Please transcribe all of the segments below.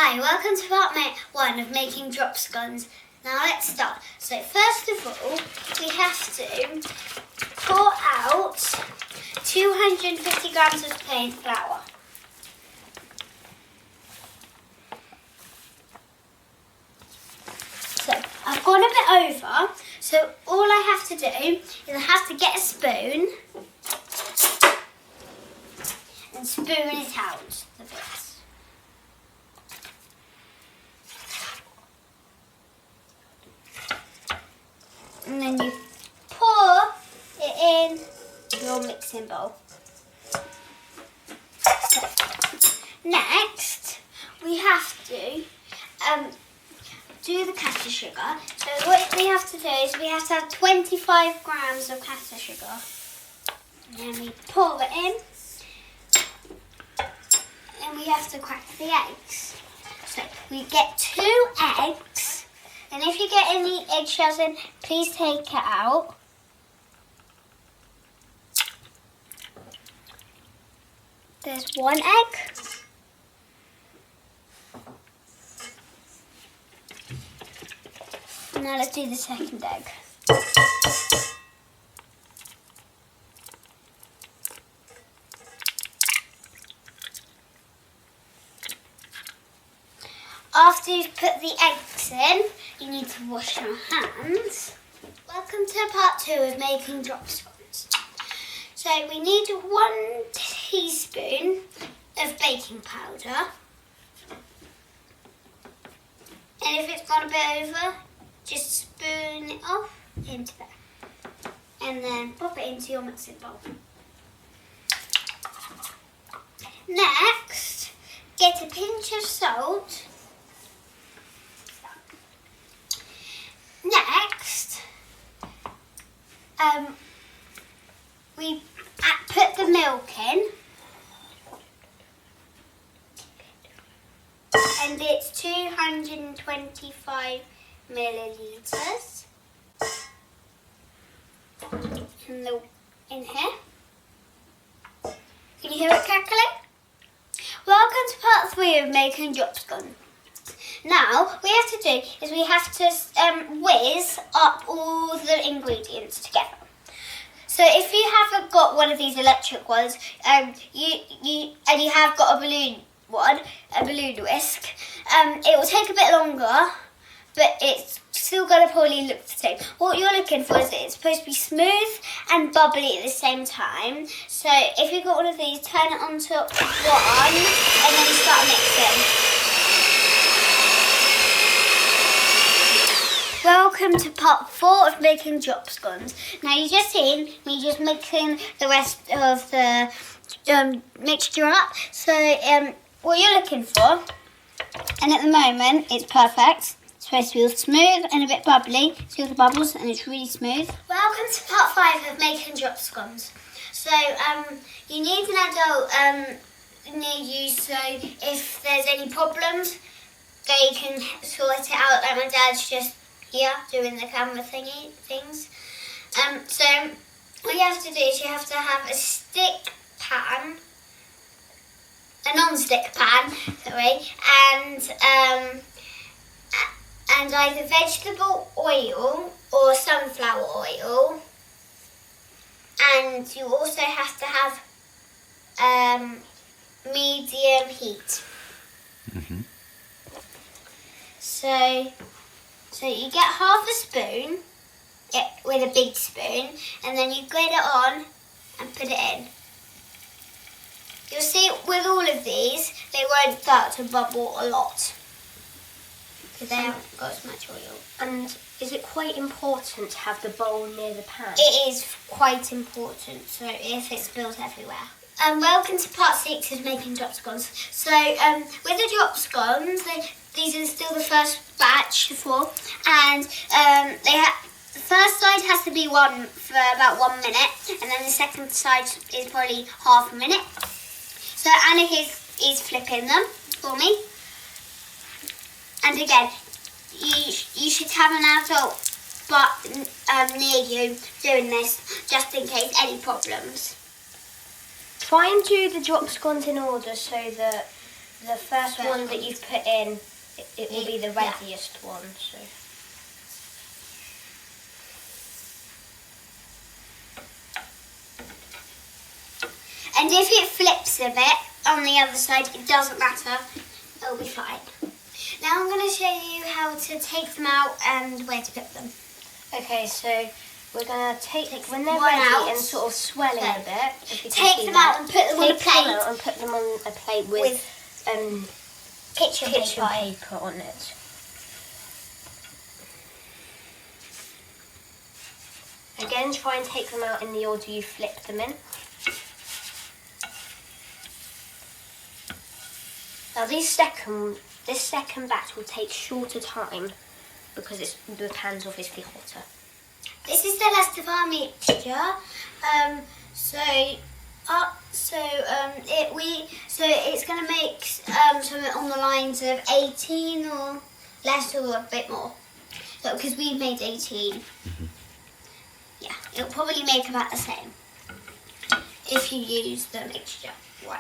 Hi, welcome to part 1 of making drop scones. Now let's start. So first of all, we have to pour out 250 grams of plain flour. So I've gone a bit over, so all I have to do is I have to get a spoon and spoon it out a bit. And then you pour it in your mixing bowl. So, next, we have to do the caster sugar. So what we have to do is we have to have 25 grams of caster sugar. And then we pour it in. And we have to crack the eggs. So we get 2 eggs. And if you get any eggshells in, please take it out. There's 1 egg. Now let's do the second egg. After you've put the eggs in, you need to wash your hands. Welcome to part 2 of making drop scones. So we need 1 teaspoon of baking powder. And if it's gone a bit over, just spoon it off into there. And then pop it into your mixing bowl. Next, get a pinch of salt. Next, we put the milk in, and it's 225 millilitres in here. Can you hear it crackling? Welcome to part 3 of making drop scones. Now, what we have to do is we have to whiz up all the ingredients together. So if you haven't got one of these electric ones, you have got a balloon whisk, it will take a bit longer, but it's still going to probably look the same. What you're looking for is that it's supposed to be smooth and bubbly at the same time. So if you've got one of these, turn it onto 1 and then start mixing. Welcome to part 4 of making drop scones. Now you just seen me just mixing the rest of the mixture up. So what you're looking for, and at the moment it's perfect. It's supposed to be all smooth and a bit bubbly. See all the bubbles, and it's really smooth. Welcome to part 5 of making drop scones. So you need an adult near you, so if there's any problems, they can sort it out. Like my dad's just here doing the camera things. So what you have to do is you have to have a stick pan, a non-stick pan, sorry, and either vegetable oil or sunflower oil. And you also have to have medium heat. Mm-hmm. So you get half a spoon with a big spoon, and then you get it on and put it in. You'll see with all of these, they won't start to bubble a lot because they haven't got as much oil. And is it quite important to have the bowl near the pan? It is quite important, so if it spills everywhere. Welcome to part 6 of making drop scones. So with the drop scones, these are still the first batch, the 4, and the first side has to be for about 1 minute, and then the second side is probably half a minute. So Anna is flipping them for me. And again, you should have an adult near you doing this, just in case any problems. Try and do the drop scones in order so that The first one that you've put in, it will be the Yeah. readiest one. So. And if it flips a bit on the other side, it doesn't matter. It'll be fine. Now I'm going to show you how to take them out and where to put them. Okay, so we're going to take when they're one ready out. and sort of swelling a bit. If you can Take see them that. out and put them on a Take them plate out and put them on a plate with kitchen paper on it. Again, try and take them out in the order you flipped them in. Now this second batch will take shorter time because the pan's obviously hotter. This is the last of our mixture. It's going to make something on the lines of 18 or less or a bit more. So because we've made 18. Yeah, it'll probably make about the same if you use the mixture right.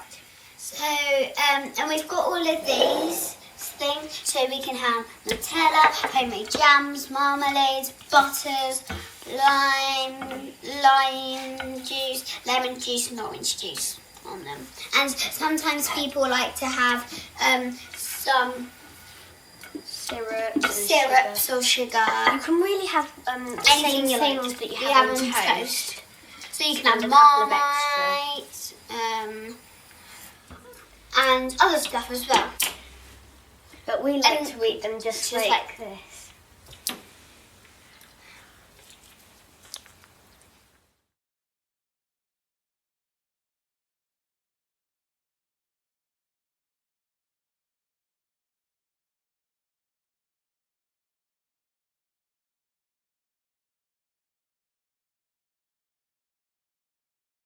So, and we've got all of these things, so we can have Nutella, homemade jams, marmalades, butters, lime juice, lemon juice and orange juice on them. And sometimes people like to have some syrups or sugar. You can really have Anything same you things like. that you We have have on on toast. So you can And have a couple of Marmite and other stuff as well. But we like to eat them just like this.